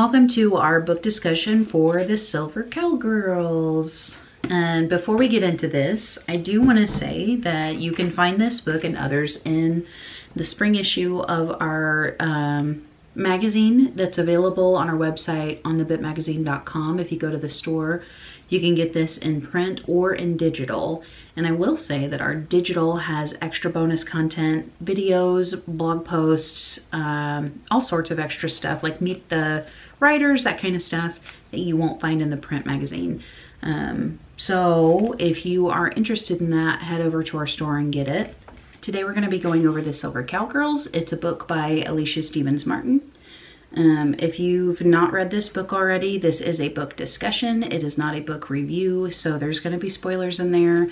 Welcome to our book discussion for the Silver Cowgirls. And before we get into this, I do want to say that you can find this book and others in the spring issue of our magazine that's available on our website on thebitmagazine.com. If you go to the store, you can get this in print or in digital. And I will say that our digital has extra bonus content, videos, blog posts, all sorts of extra stuff, like meet the writers, that kind of stuff that you won't find in the print magazine. So if you are interested in that, head over to our store and get it. Today we're going to be going over The Silver Cowgirls. It's a book by Alicia Martin. If you've not read this book already, this is a book discussion. It is not a book review, so there's going to be spoilers in there.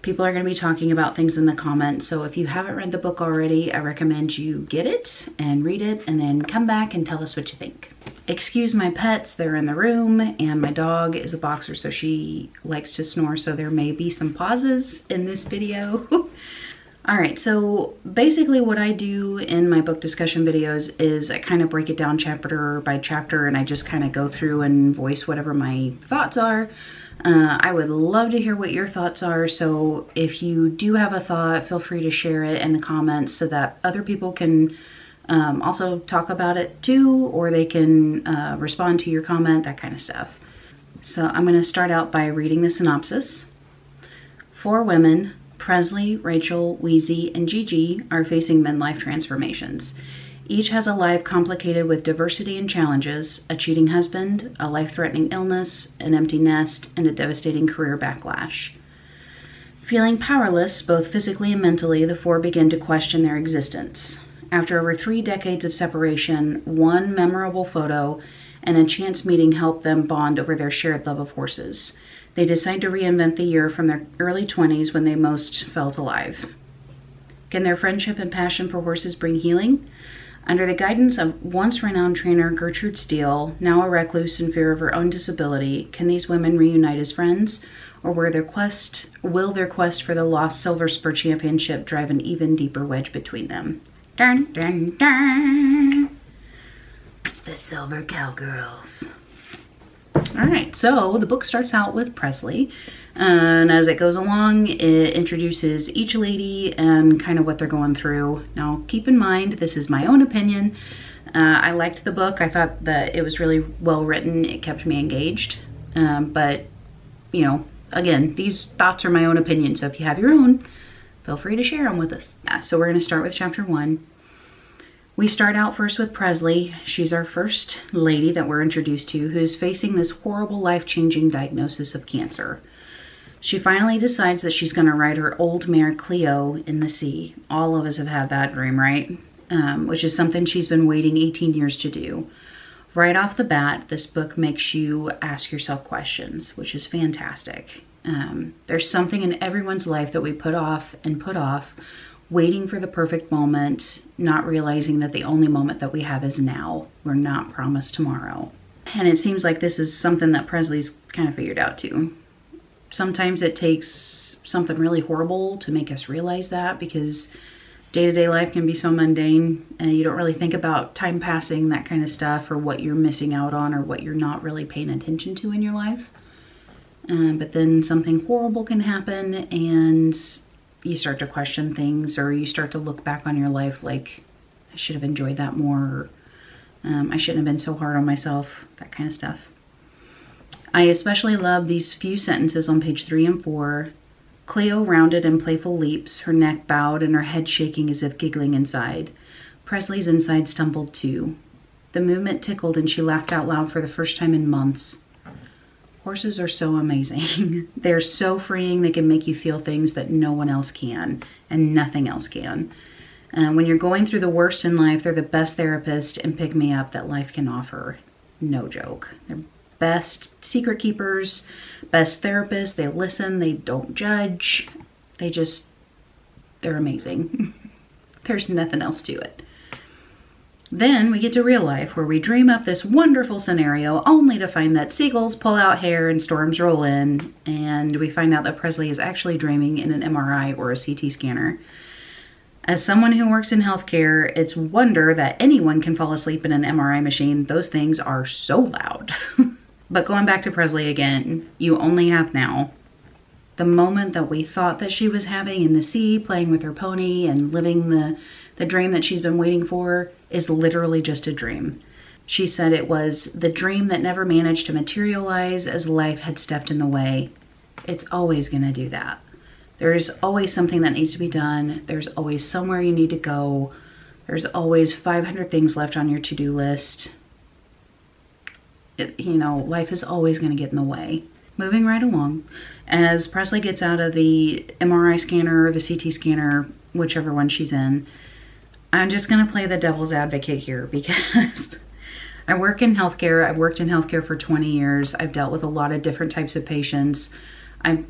People are going to be talking about things in the comments, so if you haven't read the book already, I recommend you get it and read it and then come back and tell us what you think. Excuse my pets, they're in the room, and my dog is a boxer, so she likes to snore, so there may be some pauses in this video. All right, so basically what I do in my book discussion videos is I kind of break it down chapter by chapter, and I just kind of go through and voice whatever my thoughts are. I would love to hear what your thoughts are, so if you do have a thought, feel free to share it in the comments so that other people can also talk about it too, or they can respond to your comment, that kind of stuff. So I'm going to start out by reading the synopsis. 4 women, Presley, Rachel, Wheezy, and Gigi, are facing midlife transformations. Each has a life complicated with diversity and challenges, a cheating husband, a life-threatening illness, an empty nest, and a devastating career backlash. Feeling powerless, both physically and mentally, the 4 begin to question their existence. After over 3 decades of separation, one memorable photo and a chance meeting help them bond over their shared love of horses. They decide to reinvent the year from their early 20s when they most felt alive. Can their friendship and passion for horses bring healing? Under the guidance of once renowned trainer Gertrude Steele, now a recluse in fear of her own disability, can these women reunite as friends, or will their quest for the lost Silver Spur Championship drive an even deeper wedge between them? Dun, dun, dun. The Silver Cowgirls. All right, so the book starts out with Presley, and as it goes along, it introduces each lady and kind of what they're going through. Now, keep in mind, this is my own opinion. I liked the book. I thought that it was really well written. It kept me engaged. But, you know, again, these thoughts are my own opinion, so if you have your own, feel free to share them with us. So we're going to start with chapter 1. We start out first with Presley. She's our first lady that we're introduced to who's facing this horrible life-changing diagnosis of cancer. She finally decides that she's going to ride her old mare Cleo in the sea. All of us have had that dream, right? Which is something she's been waiting 18 years to do. Right off the bat, this book makes you ask yourself questions, which is fantastic. There's something in everyone's life that we put off, waiting for the perfect moment, not realizing that the only moment that we have is now. We're not promised tomorrow. And it seems like this is something that Presley's kind of figured out too. Sometimes it takes something really horrible to make us realize that, because day-to-day life can be so mundane and you don't really think about time passing, that kind of stuff, or what you're missing out on or what you're not really paying attention to in your life. But then something horrible can happen and you start to question things, or you start to look back on your life like, I should have enjoyed that more, or I shouldn't have been so hard on myself, that kind of stuff. I especially love these few sentences on page 3 and 4. Cleo rounded in playful leaps, her neck bowed and her head shaking as if giggling inside. Presley's insides stumbled too. The movement tickled and she laughed out loud for the first time in months. Horses are so amazing. They're so freeing. They can make you feel things that no one else can and nothing else can. When you're going through the worst in life, they're the best therapist and pick-me-up that life can offer. No joke. They're best secret keepers, best therapists. They listen. They don't judge. They're amazing. There's nothing else to it. Then we get to real life, where we dream up this wonderful scenario only to find that seagulls pull out hair and storms roll in, and we find out that Presley is actually dreaming in an MRI or a CT scanner. As someone who works in healthcare, it's wonder that anyone can fall asleep in an MRI machine. Those things are so loud. But going back to Presley again, you only have now. The moment that we thought that she was having in the sea, playing with her pony and living the dream that she's been waiting for, is literally just a dream. She said it was the dream that never managed to materialize as life had stepped in the way. It's always going to do that. There's always something that needs to be done. There's always somewhere you need to go. There's always 500 things left on your to-do list. Life is always going to get in the way. Moving right along, as Presley gets out of the MRI scanner or the CT scanner, whichever one she's in, I'm just going to play the devil's advocate here because I work in healthcare. I've worked in healthcare for 20 years. I've dealt with a lot of different types of patients. I've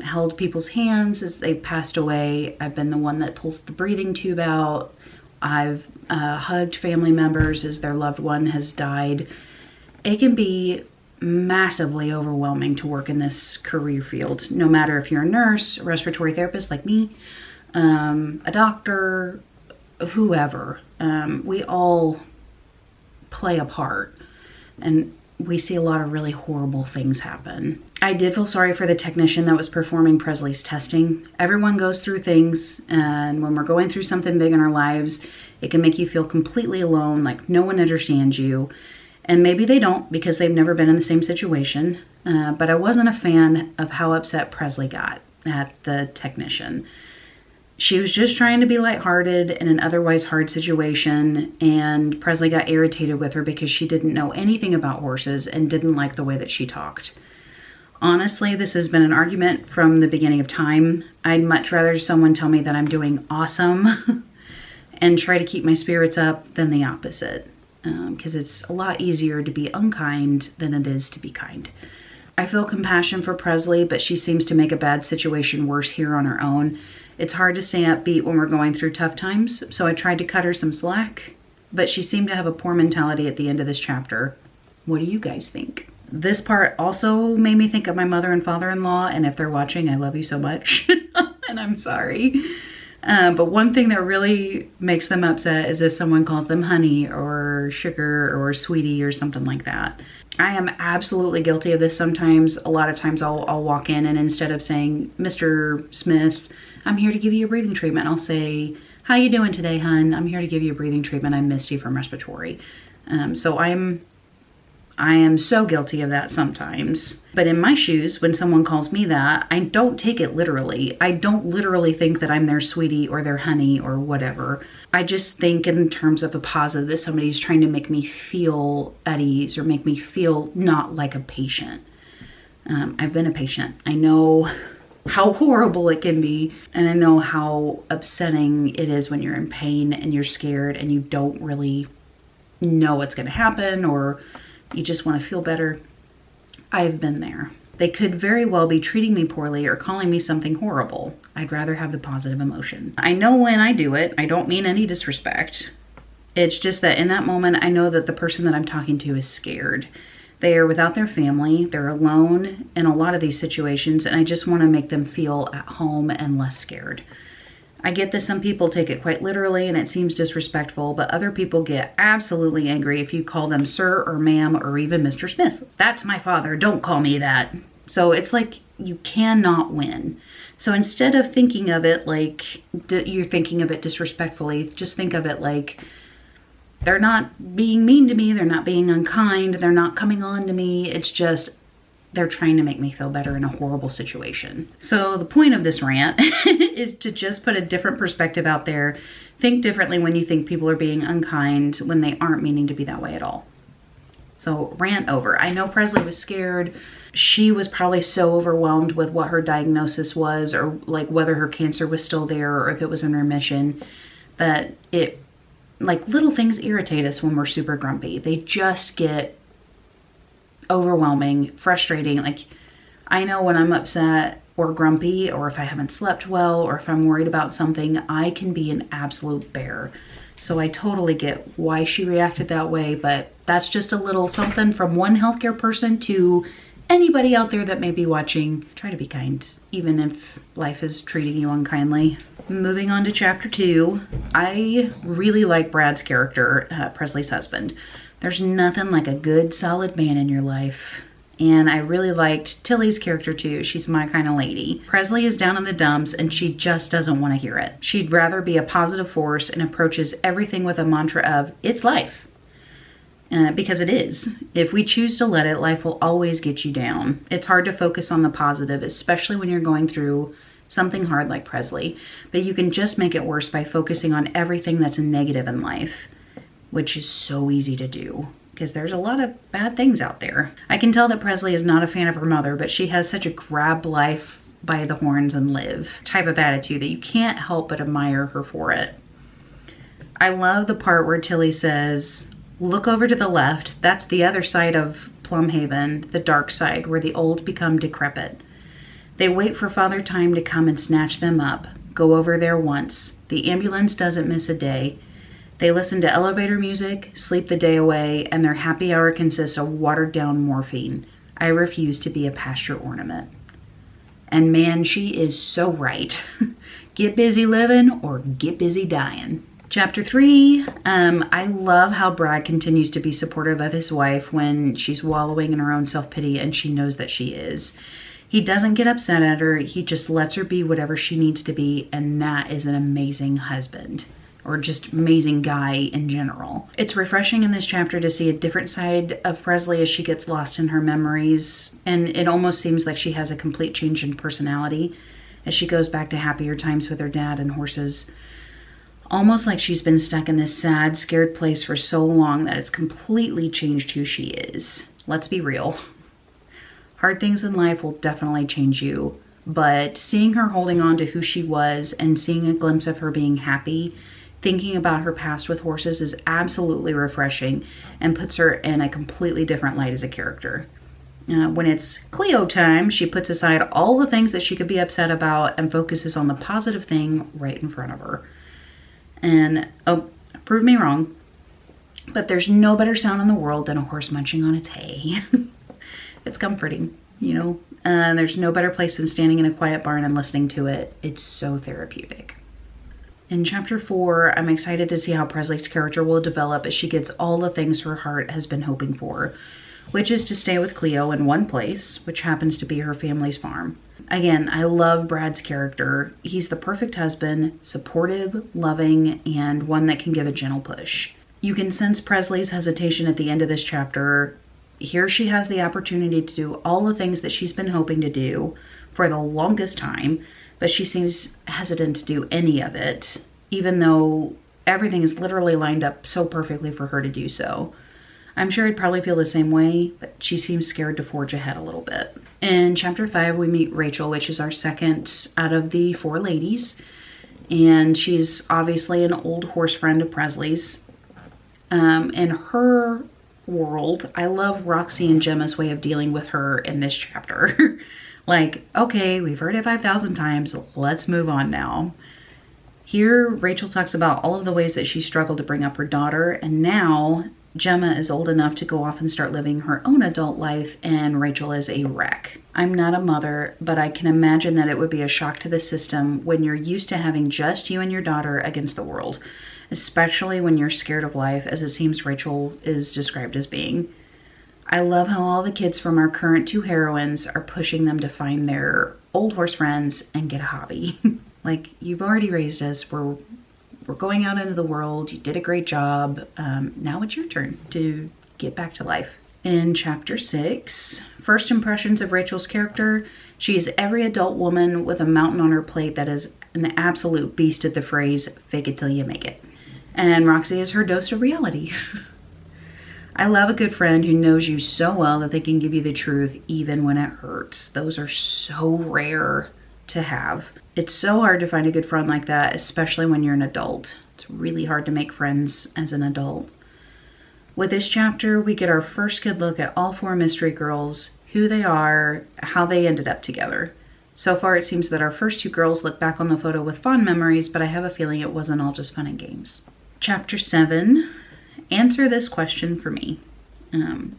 held people's hands as they passed away. I've been the one that pulls the breathing tube out. I've hugged family members as their loved one has died. It can be massively overwhelming to work in this career field, no matter if you're a nurse, a respiratory therapist like me, a doctor, whoever. We all play a part, and we see a lot of really horrible things happen. I did feel sorry for the technician that was performing Presley's testing. Everyone goes through things, and when we're going through something big in our lives, it can make you feel completely alone, like no one understands you. And maybe they don't because they've never been in the same situation. But I wasn't a fan of how upset Presley got at the technician. She was just trying to be lighthearted in an otherwise hard situation, and Presley got irritated with her because she didn't know anything about horses and didn't like the way that she talked. Honestly, this has been an argument from the beginning of time. I'd much rather someone tell me that I'm doing awesome and try to keep my spirits up than the opposite, because it's a lot easier to be unkind than it is to be kind. I feel compassion for Presley, but she seems to make a bad situation worse here on her own. It's hard to stay upbeat when we're going through tough times, so I tried to cut her some slack, but she seemed to have a poor mentality at the end of this chapter. What do you guys think? This part also made me think of my mother and father-in-law, and if they're watching, I love you so much, and I'm sorry. But one thing that really makes them upset is if someone calls them honey or sugar or sweetie or something like that. I am absolutely guilty of this sometimes. A lot of times I'll walk in and instead of saying, Mr. Smith, I'm here to give you a breathing treatment, I'll say, how you doing today, hun? I'm here to give you a breathing treatment. I'm Misty from respiratory. So I am so guilty of that sometimes. But in my shoes, when someone calls me that, I don't take it literally. I don't literally think that I'm their sweetie or their honey or whatever. I just think in terms of a positive that somebody's trying to make me feel at ease or make me feel not like a patient. I've been a patient. I know how horrible it can be, and I know how upsetting it is when you're in pain and you're scared and you don't really know what's going to happen or you just want to feel better. I've been there. They could very well be treating me poorly or calling me something horrible. I'd rather have the positive emotion. I know when I do it, I don't mean any disrespect. It's just that in that moment, I know that the person that I'm talking to is scared. They are without their family. They're alone in a lot of these situations, and I just want to make them feel at home and less scared. I get that some people take it quite literally and it seems disrespectful, but other people get absolutely angry if you call them sir or ma'am or even Mr. Smith. That's my father. Don't call me that. So it's like you cannot win. So instead of thinking of it like you're thinking of it disrespectfully, just think of it like they're not being mean to me. They're not being unkind. They're not coming on to me. It's just they're trying to make me feel better in a horrible situation. So the point of this rant is to just put a different perspective out there. Think differently when you think people are being unkind when they aren't meaning to be that way at all. So rant over. I know Presley was scared. She was probably so overwhelmed with what her diagnosis was or like whether her cancer was still there or if it was in remission that it like little things irritate us when we're super grumpy. They just get overwhelming, frustrating. Like I know when I'm upset or grumpy or if I haven't slept well or if I'm worried about something, I can be an absolute bear. So I totally get why she reacted that way, but that's just a little something from one healthcare person to anybody out there that may be watching. Try to be kind, even if life is treating you unkindly. moving on to chapter 2. I really like Brad's character, Presley's husband. There's nothing like a good, solid man in your life. And I really liked Tilly's character too. She's my kind of lady. Presley is down in the dumps and she just doesn't want to hear it. She'd rather be a positive force and approaches everything with a mantra of, it's life. Because it is. If we choose to let it, life will always get you down. It's hard to focus on the positive, especially when you're going through something hard like Presley. But you can just make it worse by focusing on everything that's negative in life, which is so easy to do because there's a lot of bad things out there. I can tell that Presley is not a fan of her mother, but she has such a grab life by the horns and live type of attitude that you can't help but admire her for it. I love the part where Tilly says, look over to the left. That's the other side of Plumhaven, the dark side, where the old become decrepit. They wait for Father Time to come and snatch them up. Go over there once. The ambulance doesn't miss a day. They listen to elevator music, sleep the day away, and their happy hour consists of watered-down morphine. I refuse to be a pasture ornament. And man, she is so right. Get busy living or get busy dying. Chapter 3, I love how Brad continues to be supportive of his wife when she's wallowing in her own self-pity and she knows that she is. He doesn't get upset at her. He just lets her be whatever she needs to be, and that is an amazing husband, or just amazing guy in general. It's refreshing in this chapter to see a different side of Presley as she gets lost in her memories, and it almost seems like she has a complete change in personality as she goes back to happier times with her dad and horses. Almost like she's been stuck in this sad, scared place for so long that it's completely changed who she is. Let's be real. Hard things in life will definitely change you, but seeing her holding on to who she was and seeing a glimpse of her being happy, thinking about her past with horses is absolutely refreshing and puts her in a completely different light as a character. When it's Cleo time, she puts aside all the things that she could be upset about and focuses on the positive thing right in front of her. And, oh, prove me wrong, but there's no better sound in the world than a horse munching on its hay. It's comforting, you know. There's no better place than standing in a quiet barn and listening to it. It's so therapeutic. In chapter 4, I'm excited to see how Presley's character will develop as she gets all the things her heart has been hoping for, which is to stay with Cleo in one place, which happens to be her family's farm. Again, I love Brad's character. He's the perfect husband, supportive, loving, and one that can give a gentle push. You can sense Presley's hesitation at the end of this chapter. Here she has the opportunity to do all the things that she's been hoping to do for the longest time, but she seems hesitant to do any of it, even though everything is literally lined up so perfectly for her to do so. I'm sure I'd probably feel the same way, but she seems scared to forge ahead a little bit. In chapter 5, we meet Rachel, which is our second out of the 4 ladies. And she's obviously an old horse friend of Presley's. In her world, I love Roxy and Gemma's way of dealing with her in this chapter. Like, okay, we've heard it 5,000 times. Let's move on now. Here, Rachel talks about all of the ways that she struggled to bring up her daughter, and now Gemma is old enough to go off and start living her own adult life, and Rachel is a wreck. I'm not a mother, but I can imagine that it would be a shock to the system when you're used to having just you and your daughter against the world, especially when you're scared of life, as it seems Rachel is described as being. I love how all the kids from our current 2 heroines are pushing them to find their old horse friends and get a hobby. Like, you've already raised us, we're going out into the world, you did a great job, now it's your turn to get back to life. In chapter 6, first impressions of Rachel's character, she's every adult woman with a mountain on her plate that is an absolute beast at the phrase, fake it till you make it. And Roxy is her dose of reality. I love a good friend who knows you so well that they can give you the truth even when it hurts. Those are so rare to have. It's so hard to find a good friend like that, especially when you're an adult. It's really hard to make friends as an adult. With this chapter, we get our first good look at all 4 mystery girls, who they are, how they ended up together. So far, it seems that our first 2 girls look back on the photo with fond memories, but I have a feeling it wasn't all just fun and games. Chapter 7, answer this question for me.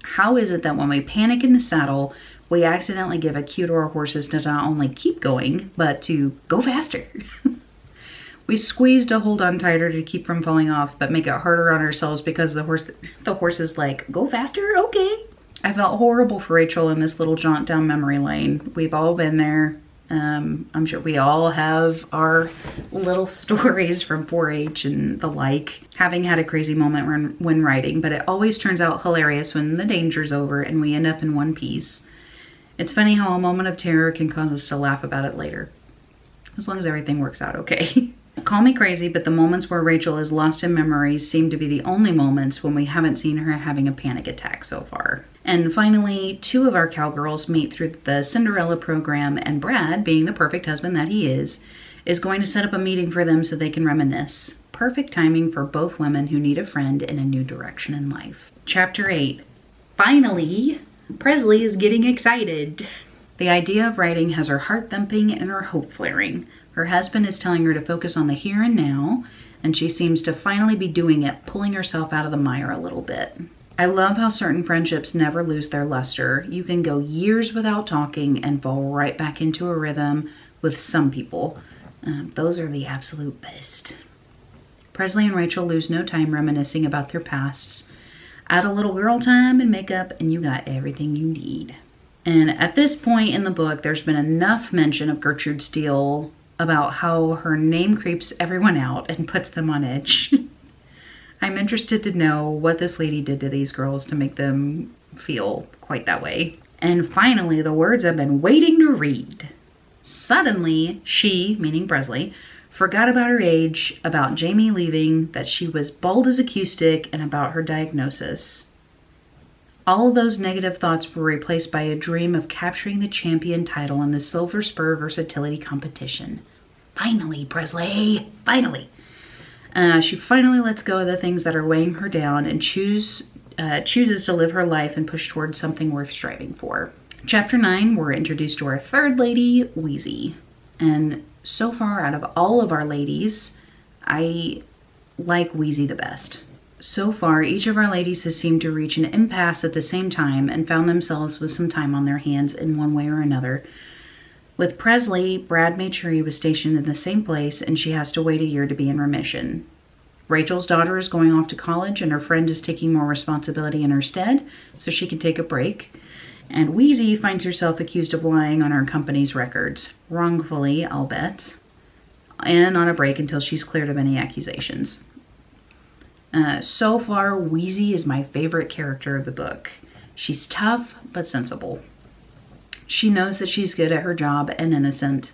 How is it that when we panic in the saddle, we accidentally give a cue to our horses to not only keep going, but to go faster? We squeezed to hold on tighter to keep from falling off, but make it harder on ourselves because the horse is like, go faster, okay. I felt horrible for Rachel in this little jaunt down memory lane. We've all been there. I'm sure we all have our little stories from 4-H and the like, having had a crazy moment when writing, but it always turns out hilarious when the danger's over and we end up in one piece. It's funny how a moment of terror can cause us to laugh about it later, as long as everything works out okay. Call me crazy, but the moments where Rachel is lost in memories seem to be the only moments when we haven't seen her having a panic attack so far. And finally, 2 of our cowgirls meet through the Cinderella program, and Brad, being the perfect husband that he is going to set up a meeting for them so they can reminisce. Perfect timing for both women who need a friend in a new direction in life. Chapter 8. Finally, Presley is getting excited. The idea of writing has her heart thumping and her hope flaring. Her husband is telling her to focus on the here and now, and she seems to finally be doing it, pulling herself out of the mire a little bit. I love how certain friendships never lose their luster. You can go years without talking and fall right back into a rhythm with some people. Those are the absolute best. Presley and Rachel lose no time reminiscing about their pasts. Add a little girl time and makeup, and you got everything you need. And at this point in the book, there's been enough mention of Gertrude Steele about how her name creeps everyone out and puts them on edge. I'm interested to know what this lady did to these girls to make them feel quite that way. And finally, the words I've been waiting to read. Suddenly, she, meaning Presley, forgot about her age, about Jamie leaving, that she was bald as a cue stick, and about her diagnosis. All those negative thoughts were replaced by a dream of capturing the champion title in the Silver Spur versatility competition. Finally, Presley, finally. She finally lets go of the things that are weighing her down and chooses to live her life and push towards something worth striving for. Chapter 9, we're introduced to our third lady, Wheezy. And so far, out of all of our ladies, I like Wheezy the best. So far, each of our ladies has seemed to reach an impasse at the same time and found themselves with some time on their hands in one way or another. With Presley, Brad made sure he was stationed in the same place and she has to wait a year to be in remission. Rachel's daughter is going off to college and her friend is taking more responsibility in her stead so she can take a break. And Wheezy finds herself accused of lying on her company's records. Wrongfully, I'll bet. And on a break until she's cleared of any accusations. So far, Wheezy is my favorite character of the book. She's tough, but sensible. She knows that she's good at her job and innocent.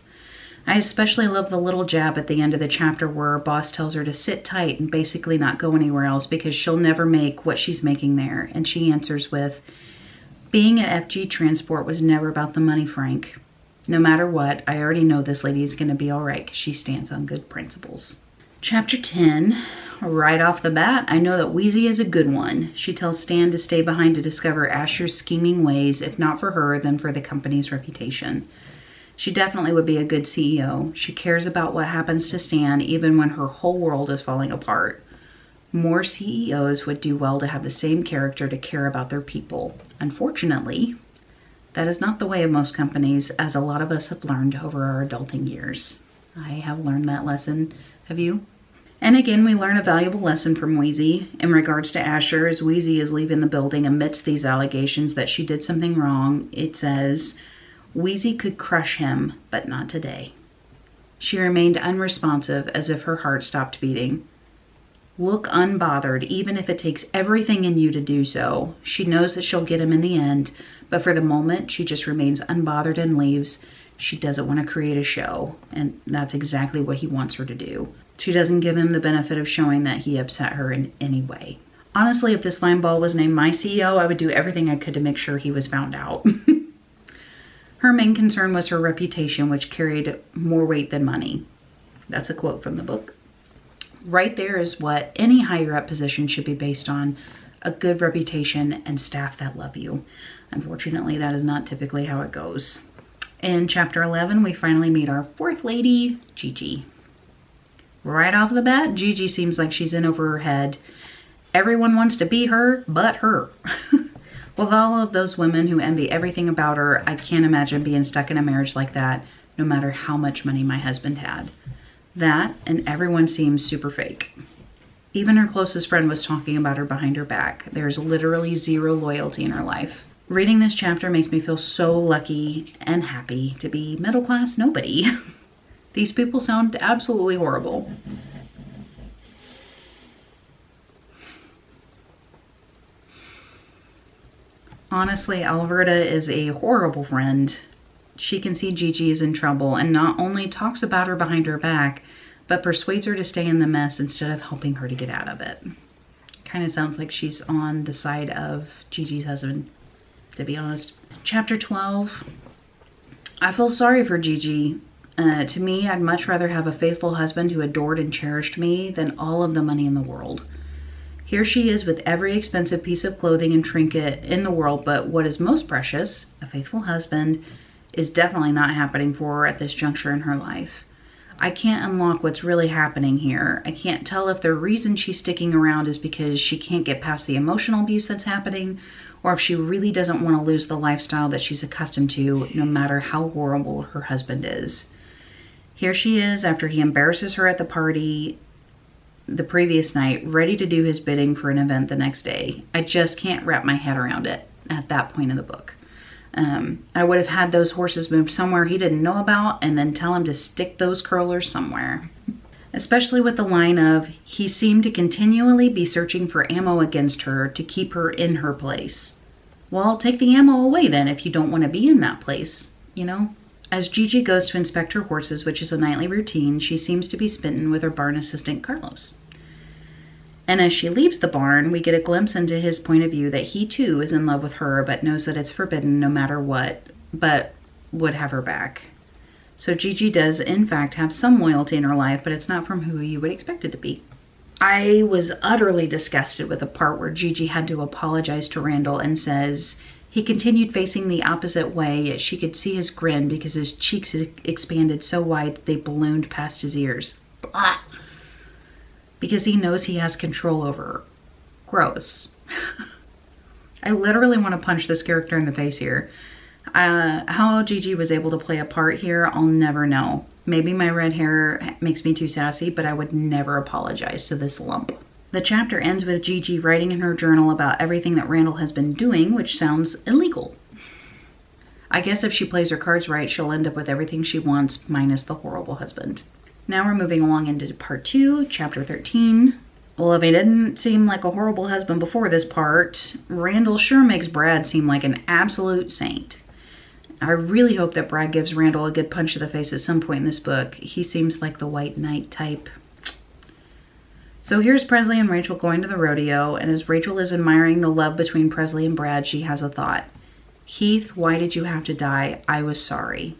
I especially love the little jab at the end of the chapter where her boss tells her to sit tight and basically not go anywhere else because she'll never make what she's making there. And she answers with, "Being at FG Transport was never about the money, Frank. No matter what, I already know this lady is going to be all right because she stands on good principles." Chapter 10. Right off the bat, I know that Wheezy is a good one. She tells Stan to stay behind to discover Asher's scheming ways, if not for her, then for the company's reputation. She definitely would be a good CEO. She cares about what happens to Stan even when her whole world is falling apart. More CEOs would do well to have the same character to care about their people. Unfortunately, that is not the way of most companies, as a lot of us have learned over our adulting years. I have learned that lesson. Have you? And again, we learn a valuable lesson from Wheezy in regards to Asher as Wheezy is leaving the building amidst these allegations that she did something wrong. It says, Wheezy could crush him, but not today. She remained unresponsive as if her heart stopped beating. Look unbothered, even if it takes everything in you to do so. She knows that she'll get him in the end, but for the moment, she just remains unbothered and leaves. She doesn't want to create a show, and that's exactly what he wants her to do. She doesn't give him the benefit of showing that he upset her in any way. Honestly, if this limeball was named my CEO, I would do everything I could to make sure he was found out. Her main concern was her reputation, which carried more weight than money. That's a quote from the book. Right there is what any higher up position should be based on: a good reputation and staff that love you. Unfortunately, that is not typically how it goes. In chapter 11, we finally meet our fourth lady, Gigi. Right off the bat, Gigi seems like she's in over her head. Everyone wants to be her, but her. With all of those women who envy everything about her, I can't imagine being stuck in a marriage like that, no matter how much money my husband had. That, and everyone seems super fake. Even her closest friend was talking about her behind her back. There's literally zero loyalty in her life. Reading this chapter makes me feel so lucky and happy to be middle-class nobody. These people sound absolutely horrible. Honestly, Alberta is a horrible friend. She can see Gigi is in trouble and not only talks about her behind her back, but persuades her to stay in the mess instead of helping her to get out of it. Kind of sounds like she's on the side of Gigi's husband, to be honest. Chapter 12. I feel sorry for Gigi. To me, I'd much rather have a faithful husband who adored and cherished me than all of the money in the world. Here she is with every expensive piece of clothing and trinket in the world, but what is most precious, a faithful husband, is definitely not happening for her at this juncture in her life. I can't unlock what's really happening here. I can't tell if the reason she's sticking around is because she can't get past the emotional abuse that's happening, or if she really doesn't want to lose the lifestyle that she's accustomed to, no matter how horrible her husband is. Here she is after he embarrasses her at the party the previous night, ready to do his bidding for an event the next day. I just can't wrap my head around it at that point in the book. I would have had those horses moved somewhere he didn't know about and then tell him to stick those curlers somewhere. Especially with the line of, he seemed to continually be searching for ammo against her to keep her in her place. Well, take the ammo away then if you don't want to be in that place, you know? As Gigi goes to inspect her horses, which is a nightly routine, she seems to be smitten with her barn assistant, Carlos. And as she leaves the barn, we get a glimpse into his point of view that he too is in love with her, but knows that it's forbidden no matter what, but would have her back. So Gigi does, in fact, have some loyalty in her life, but it's not from who you would expect it to be. I was utterly disgusted with the part where Gigi had to apologize to Randall and says he continued facing the opposite way, yet she could see his grin because his cheeks expanded so wide that they ballooned past his ears. Blah. Because he knows he has control over her. Gross. I literally want to punch this character in the face here. How Gigi was able to play a part here, I'll never know. Maybe my red hair makes me too sassy, but I would never apologize to this lump. The chapter ends with Gigi writing in her journal about everything that Randall has been doing, which sounds illegal. I guess if she plays her cards right, she'll end up with everything she wants, minus the horrible husband. Now we're moving along into part 2, chapter 13. Well, if he didn't seem like a horrible husband before this part, Randall sure makes Brad seem like an absolute saint. I really hope that Brad gives Randall a good punch to the face at some point in this book. He seems like the white knight type. So here's Presley and Rachel going to the rodeo, and as Rachel is admiring the love between Presley and Brad, she has a thought. Heath, why did you have to die? I was sorry.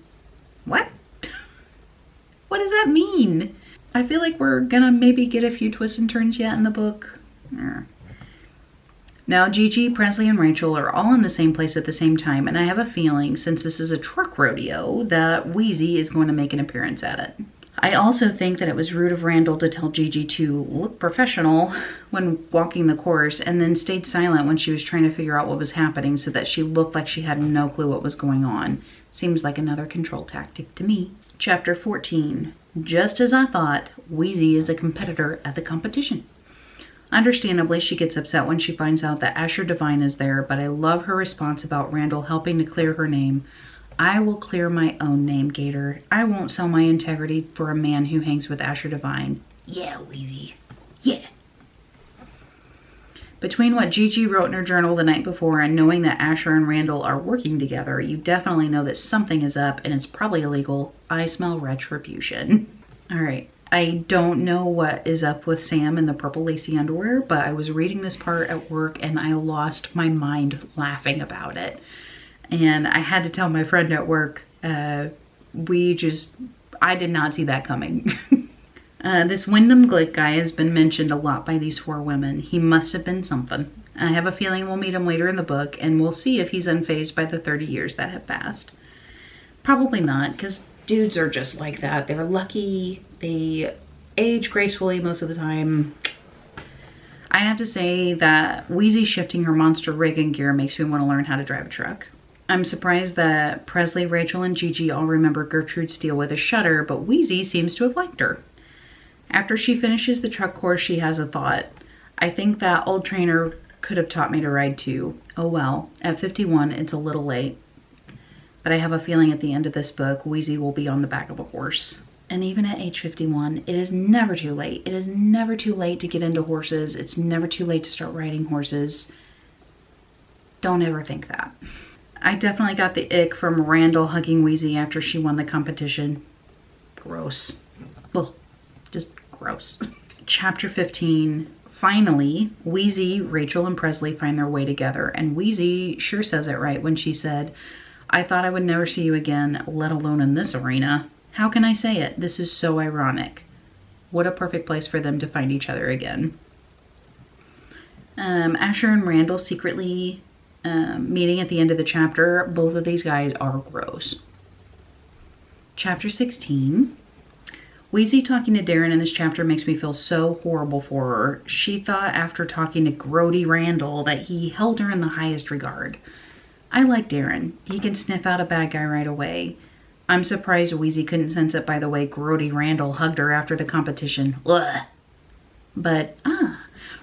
What? What does that mean? I feel like we're gonna maybe get a few twists and turns yet in the book. Now Gigi, Presley, and Rachel are all in the same place at the same time, and I have a feeling, since this is a truck rodeo, that Wheezy is going to make an appearance at it. I also think that it was rude of Randall to tell Gigi to look professional when walking the course, and then stayed silent when she was trying to figure out what was happening so that she looked like she had no clue what was going on. Seems like another control tactic to me. Chapter 14. Just as I thought, Wheezy is a competitor at the competition. Understandably, she gets upset when she finds out that Asher Devine is there, but I love her response about Randall helping to clear her name. I will clear my own name, Gator. I won't sell my integrity for a man who hangs with Asher Devine. Yeah, Wheezy. Yeah. Between what Gigi wrote in her journal the night before and knowing that Asher and Randall are working together, you definitely know that something is up and it's probably illegal. I smell retribution. All right. I don't know what is up with Sam in the purple lacy underwear, but I was reading this part at work and I lost my mind laughing about it. And I had to tell my friend at work, I did not see that coming. This Wyndham Glick guy has been mentioned a lot by these 4 women. He must have been something. I have a feeling we'll meet him later in the book, and we'll see if he's unfazed by the 30 years that have passed. Probably not, because dudes are just like that. They're lucky. They age gracefully most of the time. I have to say that Wheezy shifting her monster rig and gear makes me want to learn how to drive a truck. I'm surprised that Presley, Rachel, and Gigi all remember Gertrude Steele with a shudder, but Wheezy seems to have liked her. After she finishes the truck course, she has a thought. I think that old trainer could have taught me to ride too. Oh well, at 51, it's a little late. But I have a feeling at the end of this book, Wheezy will be on the back of a horse. And even at age 51, it is never too late. It is never too late to get into horses. It's never too late to start riding horses. Don't ever think that. I definitely got the ick from Randall hugging Wheezy after she won the competition. Gross. Ugh, just gross. Chapter 15. Finally, Wheezy, Rachel, and Presley find their way together. And Wheezy sure says it right when she said, I thought I would never see you again, let alone in this arena. How can I say it? This is so ironic. What a perfect place for them to find each other again. Asher and Randall secretly meeting at the end of the chapter. Both of these guys are gross. Chapter 16. Wheezy talking to Darren in this chapter makes me feel so horrible for her. She thought after talking to Grody Randall that he held her in the highest regard. I like Darren. He can sniff out a bad guy right away. I'm surprised Wheezy couldn't sense it by the way Grody Randall hugged her after the competition. Ugh. But,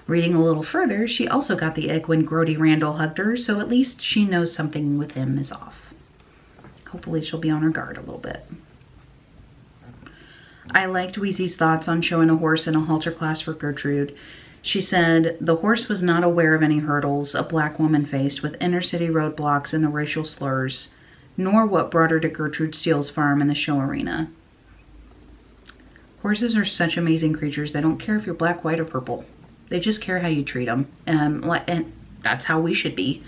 reading a little further, she also got the ick when Grody Randall hugged her, so at least she knows something with him is off. Hopefully she'll be on her guard a little bit. I liked Wheezy's thoughts on showing a horse in a halter class for Gertrude. She said, the horse was not aware of any hurdles a black woman faced with inner city roadblocks and the racial slurs, nor what brought her to Gertrude Steele's farm in the show arena. Horses are such amazing creatures. They don't care if you're black, white, or purple. They just care how you treat them. And that's how we should be.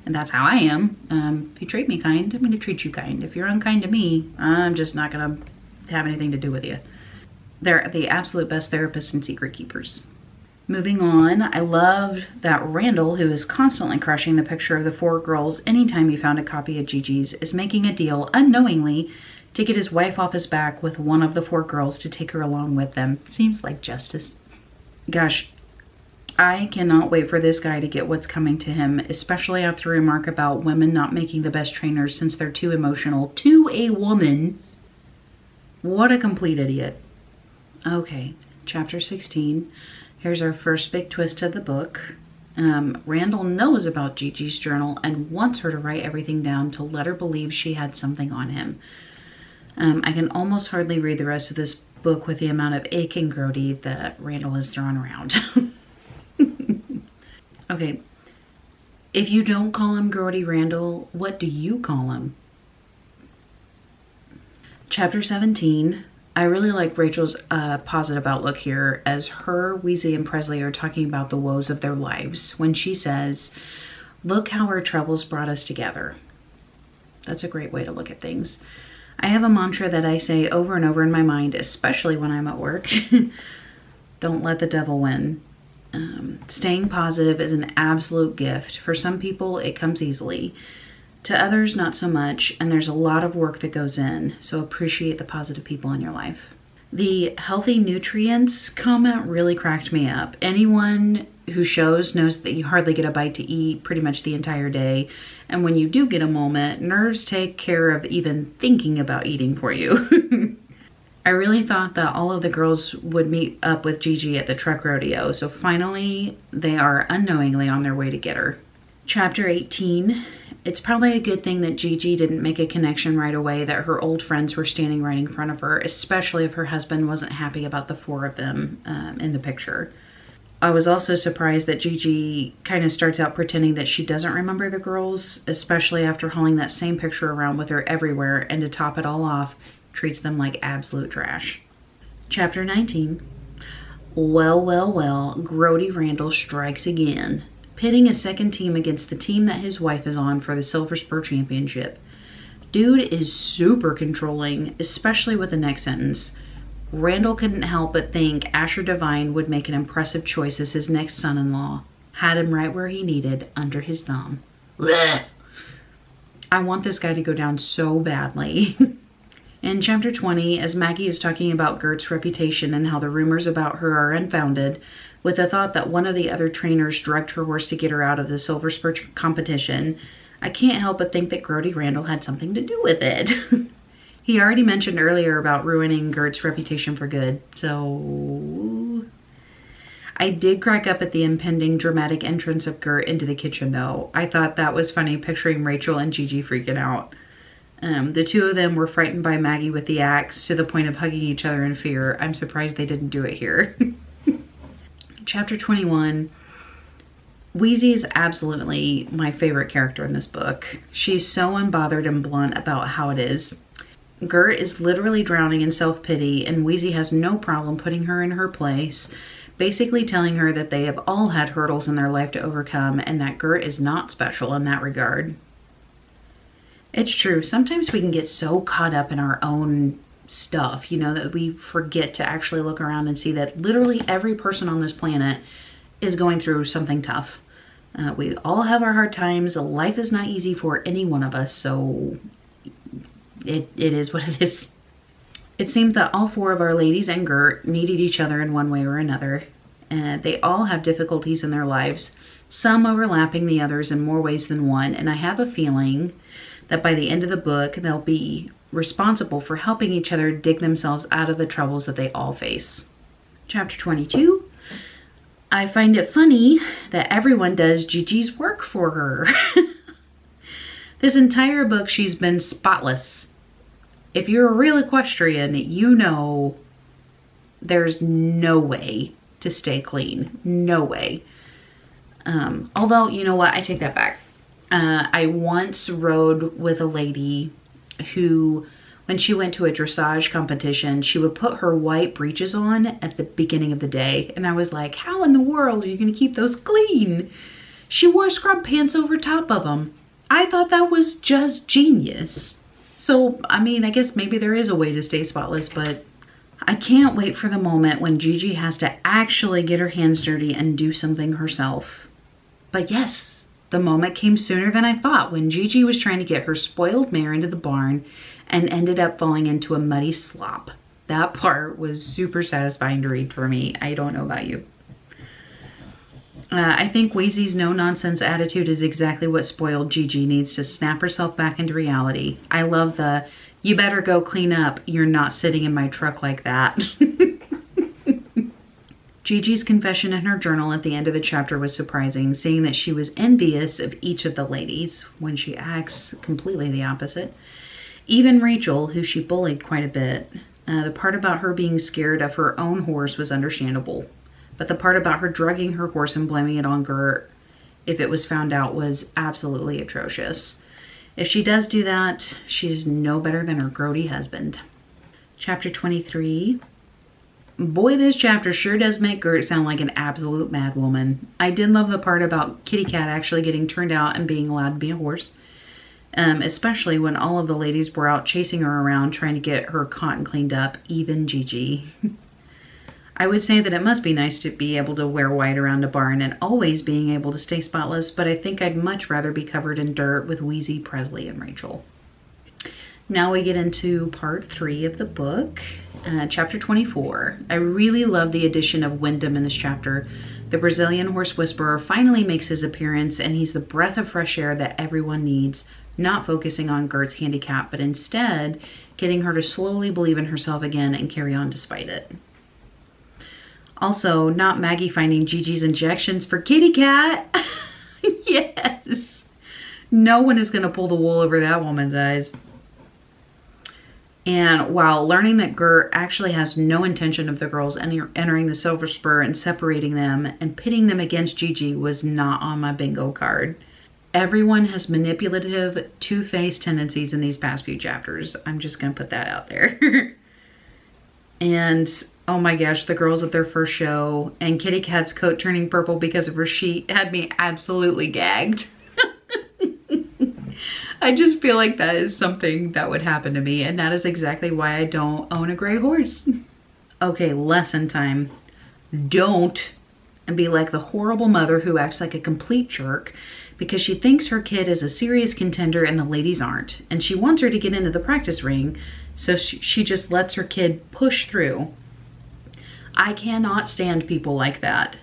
And that's how I am. If you treat me kind, I'm going to treat you kind. If you're unkind to me, I'm just not going to have anything to do with you. They're the absolute best therapists and secret keepers. Moving on, I loved that Randall, who is constantly crushing the picture of the 4 girls anytime he found a copy of Gigi's, is making a deal unknowingly to get his wife off his back with one of the 4 girls to take her along with them. Seems like justice. Gosh, I cannot wait for this guy to get what's coming to him, especially after the remark about women not making the best trainers since they're too emotional to a woman. What a complete idiot. Okay, chapter 16. Here's our first big twist of the book. Randall knows about Gigi's journal and wants her to write everything down to let her believe she had something on him. I can almost hardly read the rest of this book with the amount of ache and grody that Randall has thrown around. Okay, if you don't call him Grody Randall, what do you call him? Chapter 17. I really like Rachel's positive outlook here as her, Wheezy, and Presley are talking about the woes of their lives when she says, look how our troubles brought us together. That's a great way to look at things. I have a mantra that I say over and over in my mind, especially when I'm at work. Don't let the devil win. Staying positive is an absolute gift. For some people, it comes easily. To others, not so much, and there's a lot of work that goes in, so appreciate the positive people in your life. The healthy nutrients comment really cracked me up. Anyone who shows knows that you hardly get a bite to eat pretty much the entire day, and when you do get a moment, nerves take care of even thinking about eating for you. I really thought that all of the girls would meet up with Gigi at the truck rodeo, so finally they are unknowingly on their way to get her. Chapter 18. It's probably a good thing that Gigi didn't make a connection right away that her old friends were standing right in front of her, especially if her husband wasn't happy about the 4 of them in the picture. I was also surprised that Gigi kind of starts out pretending that she doesn't remember the girls, especially after hauling that same picture around with her everywhere, and to top it all off, treats them like absolute trash. Chapter 19. Well, Grody Randall strikes again, pitting a second team against the team that his wife is on for the Silver Spur Championship. Dude is super controlling, especially with the next sentence. Randall couldn't help but think Asher Devine would make an impressive choice as his next son-in-law. Had him right where he needed, under his thumb. Blech. I want this guy to go down so badly. In chapter 20, as Maggie is talking about Gert's reputation and how the rumors about her are unfounded, with the thought that one of the other trainers drugged her horse to get her out of the Silver Spur competition, I can't help but think that Grody Randall had something to do with it. He already mentioned earlier about ruining Gert's reputation for good, so... I did crack up at the impending dramatic entrance of Gert into the kitchen, though. I thought that was funny, picturing Rachel and Gigi freaking out. The two of them were frightened by Maggie with the axe to the point of hugging each other in fear. I'm surprised they didn't do it here. Chapter 21. Wheezy is absolutely my favorite character in this book. She's so unbothered and blunt about how it is. Gert is literally drowning in self-pity, and Wheezy has no problem putting her in her place, basically telling her that they have all had hurdles in their life to overcome and that Gert is not special in that regard. It's true, sometimes we can get so caught up in our own stuff, you know, that we forget to actually look around and see that literally every person on this planet is going through something tough. We all have our hard times. Life is not easy for any one of us, so it is what it is. It seemed that all four of our ladies and Gert needed each other in one way or another. They all have difficulties in their lives, some overlapping the others in more ways than one, and I have a feeling that by the end of the book, they'll be responsible for helping each other dig themselves out of the troubles that they all face. Chapter 22. I find it funny that everyone does Gigi's work for her. This entire book, she's been spotless. If you're a real equestrian, you know there's no way to stay clean. No way. Although, you know what? I take that back. I once rode with a lady who, when she went to a dressage competition, she would put her white breeches on at the beginning of the day. And I was like, how in the world are you going to keep those clean? She wore scrub pants over top of them. I thought that was just genius. So, I mean, I guess maybe there is a way to stay spotless, but I can't wait for the moment when Gigi has to actually get her hands dirty and do something herself. But yes, the moment came sooner than I thought when Gigi was trying to get her spoiled mare into the barn and ended up falling into a muddy slop. That part was super satisfying to read for me. I don't know about you. I think Wheezy's no-nonsense attitude is exactly what spoiled Gigi needs to snap herself back into reality. I love the, you better go clean up, you're not sitting in my truck like that. Gigi's confession in her journal at the end of the chapter was surprising, seeing that she was envious of each of the ladies when she acts completely the opposite. Even Rachel, who she bullied quite a bit. The part about her being scared of her own horse was understandable. But the part about her drugging her horse and blaming it on Gert, if it was found out, was absolutely atrocious. If she does do that, she's no better than her grody husband. Chapter 23. Boy, this chapter sure does make Gert sound like an absolute madwoman. I did love the part about Kitty Cat actually getting turned out and being allowed to be a horse. Especially when all of the ladies were out chasing her around trying to get her cotton cleaned up, even Gigi. I would say that it must be nice to be able to wear white around a barn and always being able to stay spotless, but I think I'd much rather be covered in dirt with Wheezy, Presley, and Rachel. Now we get into part 3 of the book, chapter 24. I really love the addition of Wyndham in this chapter. The Brazilian horse whisperer finally makes his appearance, and he's the breath of fresh air that everyone needs, not focusing on Gert's handicap, but instead getting her to slowly believe in herself again and carry on despite it. Also, not Maggie finding Gigi's injections for Kitty Cat. Yes. No one is going to pull the wool over that woman's eyes. And while learning that Gert actually has no intention of the girls entering the Silver Spur and separating them and pitting them against Gigi was not on my bingo card. Everyone has manipulative, two-faced tendencies in these past few chapters. I'm just going to put that out there. And oh my gosh, the girls at their first show and Kitty Cat's coat turning purple because of her sheet had me absolutely gagged. I just feel like that is something that would happen to me, and that is exactly why I don't own a gray horse. Okay, lesson time. Don't be like the horrible mother who acts like a complete jerk because she thinks her kid is a serious contender and the ladies aren't, and she wants her to get into the practice ring, so she just lets her kid push through. I cannot stand people like that.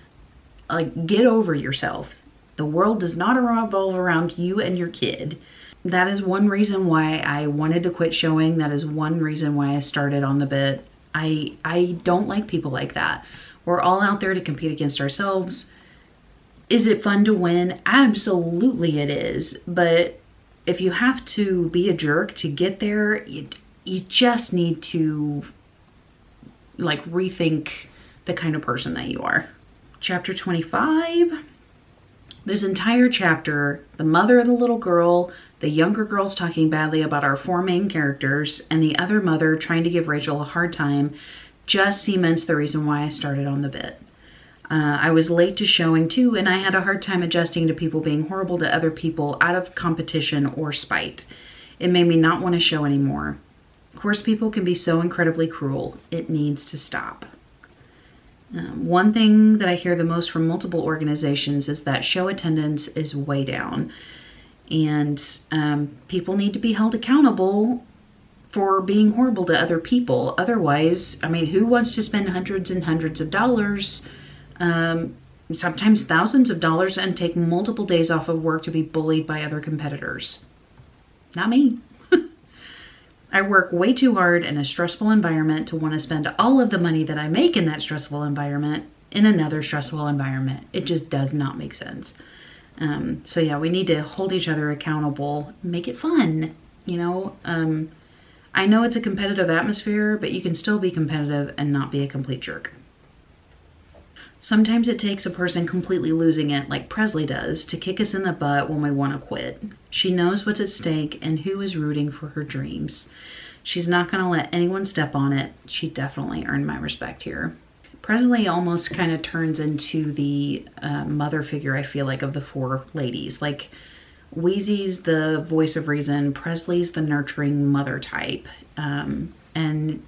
Like, get over yourself. The world does not revolve around you and your kid. that is one reason why I wanted to quit showing. That is one reason why I started on the bit. I don't like people like that. We're all out there to compete against ourselves. Is it fun to win? Absolutely it is. But if you have to be a jerk to get there, you just need to like rethink the kind of person that you are. Chapter 25. This entire chapter, the mother of the little girl, the younger girls talking badly about our four main characters, and the other mother trying to give Rachel a hard time, just cements the reason why I started on the bit. I was late to showing too, and I had a hard time adjusting to people being horrible to other people out of competition or spite. It made me not want to show anymore. Of course, people can be so incredibly cruel. It needs to stop. One thing that I hear the most from multiple organizations is that show attendance is way down. And people need to be held accountable for being horrible to other people. Otherwise, I mean, who wants to spend hundreds and hundreds of dollars, sometimes thousands of dollars, and take multiple days off of work to be bullied by other competitors? Not me. I work way too hard in a stressful environment to want to spend all of the money that I make in that stressful environment in another stressful environment. It just does not make sense. So yeah, we need to hold each other accountable, make it fun, you know. I know it's a competitive atmosphere, but you can still be competitive and not be a complete jerk. Sometimes it takes a person completely losing it, like Presley does, to kick us in the butt when we want to quit. She knows what's at stake and who is rooting for her dreams. She's not going to let anyone step on it. She definitely earned my respect here. Presley almost kind of turns into the mother figure, I feel like, of the four ladies. Like, Wheezy's the voice of reason, Presley's the nurturing mother type, and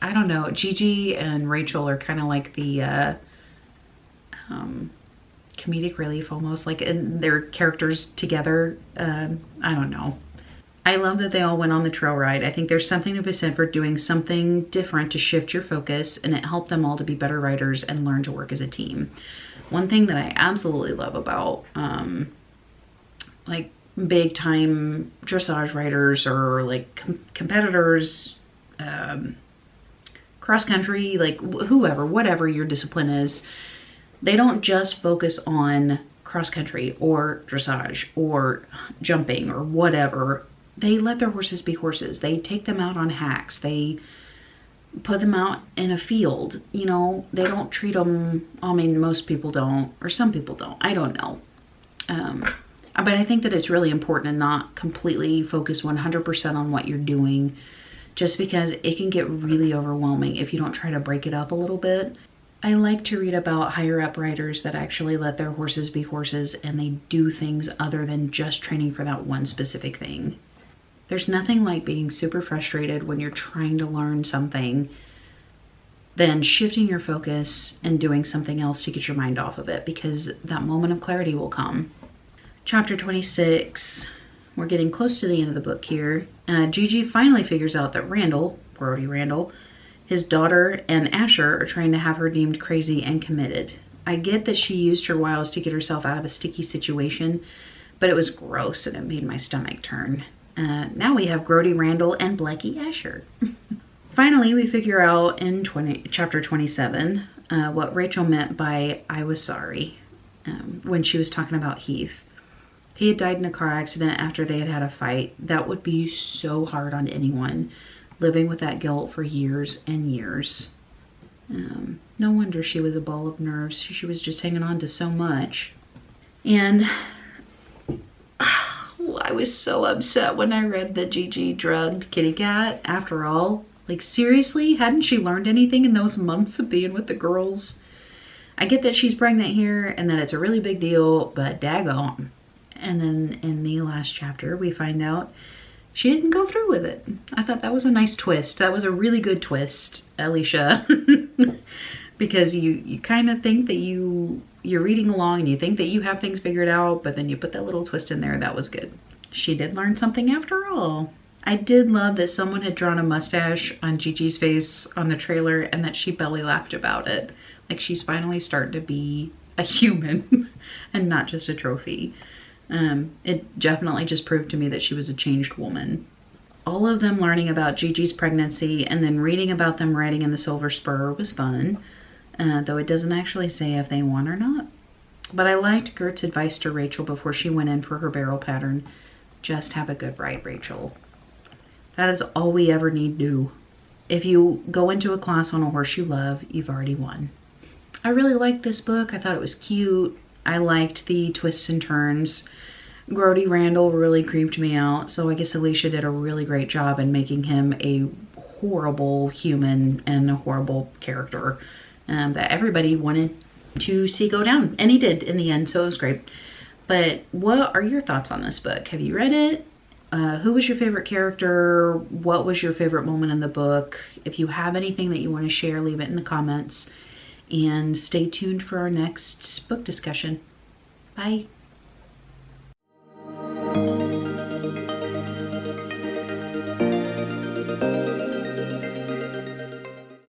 I don't know, Gigi and Rachel are kind of like the comedic relief almost, like in their characters together. I don't know. I love that they all went on the trail ride. I think there's something to be said for doing something different to shift your focus, and it helped them all to be better writers and learn to work as a team. One thing that I absolutely love about like big time dressage writers or like competitors, cross country, like whoever, whatever your discipline is, they don't just focus on cross country or dressage or jumping or whatever. They let their horses be horses. They take them out on hacks. They put them out in a field. You know, they don't treat them, I mean, most people don't, or some people don't. I don't know. But I think that it's really important to not completely focus 100% on what you're doing, just because it can get really overwhelming if you don't try to break it up a little bit. I like to read about higher up riders that actually let their horses be horses and they do things other than just training for that one specific thing. There's nothing like being super frustrated when you're trying to learn something, then shifting your focus and doing something else to get your mind off of it, because that moment of clarity will come. Chapter 26. We're getting close to the end of the book here. Gigi finally figures out that Randall, Brody Randall, his daughter, and Asher are trying to have her deemed crazy and committed. I get that she used her wiles to get herself out of a sticky situation, but it was gross and it made my stomach turn. Now we have Grody Randall and Blackie Asher. Finally, we figure out in chapter 27 what Rachel meant by "I was sorry" when she was talking about Heath. He had died in a car accident after they had had a fight. That would be so hard on anyone, living with that guilt for years and years. No wonder she was a ball of nerves. She was just hanging on to so much. And I was so upset when I read that Gigi drugged Kitty Cat. After all, like, seriously, hadn't she learned anything in those months of being with the girls? I get that she's pregnant here and that it's a really big deal, but daggone. And then in the last chapter, we find out she didn't go through with it. I thought that was a nice twist. That was a really good twist, Alicia. Because you kind of think that you're reading along and you think that you have things figured out, but then you put that little twist in there. That was good. She did learn something after all. I did love that someone had drawn a mustache on Gigi's face on the trailer and that she belly laughed about it. Like, she's finally starting to be a human and not just a trophy. It definitely just proved to me that she was a changed woman. All of them learning about Gigi's pregnancy and then reading about them riding in the Silver Spur was fun, though it doesn't actually say if they won or not. But I liked Gert's advice to Rachel before she went in for her barrel pattern. Just have a good ride, Rachel. That is all we ever need to do. If you go into a class on a horse you love, you've already won. I really liked this book. I thought it was cute. I liked the twists and turns. Grody Randall really creeped me out, so I guess Alicia did a really great job in making him a horrible human and a horrible character that everybody wanted to see go down. And he did in the end, so it was great. But what are your thoughts on this book? Have you read it? Who was your favorite character? What was your favorite moment in the book? If you have anything that you want to share, leave it in the comments. And stay tuned for our next book discussion. Bye.